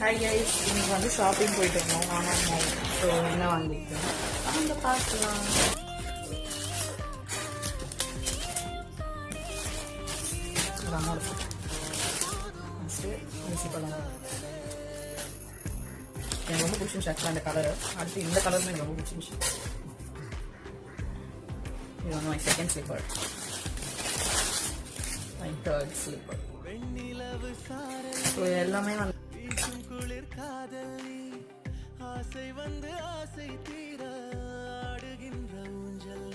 Hi guys, இன்னைக்கு வந்து shopping போயிட்டு இருந்தோம். ஆனால் ஸோ என்ன வாங்கியிருக்கேன் அங்கே பார்க்கலாம். ஃபஸ்ட்டு மிக்சி பழம் எனக்கு ரொம்ப பிடிச்சிருந்துச்சு. ஆக்சுவலாக அந்த கலர் அடுத்து இந்த கலருமே எனக்கு ரொம்ப பிடிச்சிருந்துச்சு. இது வந்து my second sleeper, my third sleeper. So எல்லாமே வந்து குளிர் காதல் ஆசை வந்து ஆசை தீர ஆடுகின்ற ஊஞ்சல்